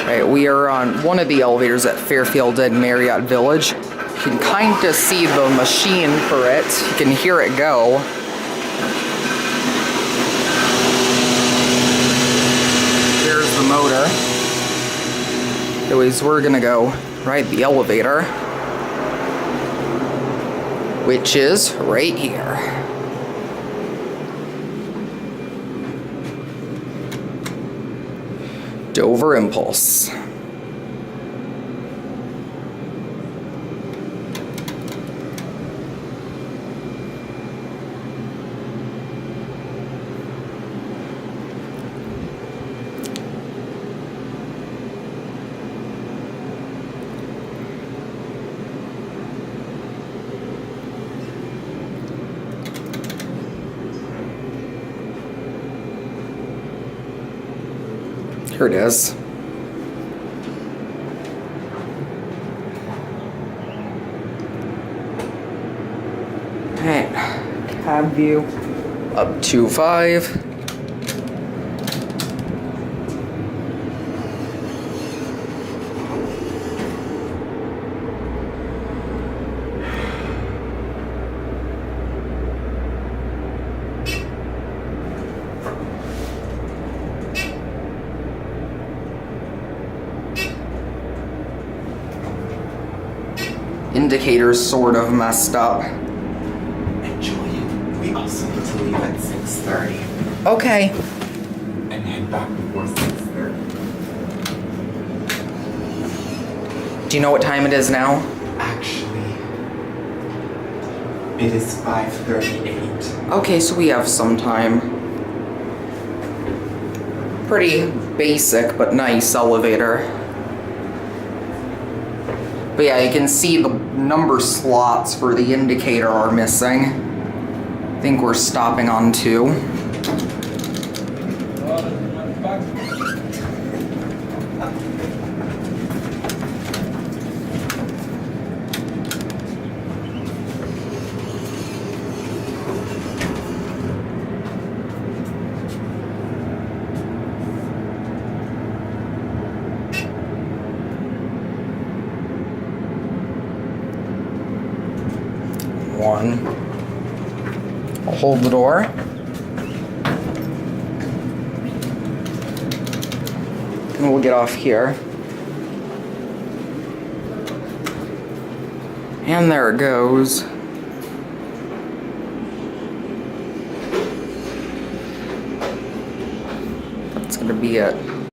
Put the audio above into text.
Right, we are on one of the elevators at Fairfield and Marriott Village. You can kind of see the machine for it. You can hear it go. There's the motor. Anyways, we're gonna go ride the elevator, which is right here. Dover Impulse. Here it is. Alright, cab view up to 5. Indicator's sort of messed up. And Julian, we also need to leave at 6:30 Okay. and head back before 6:30. Do you know what time it is now? Actually, it is 5:38. Okay, so we have some time. Pretty basic but nice elevator. But yeah, you can see the number slots for the indicator are missing. I think we're stopping on 2. One. I'll hold the door. And we'll get off here. And there it goes. That's gonna be it.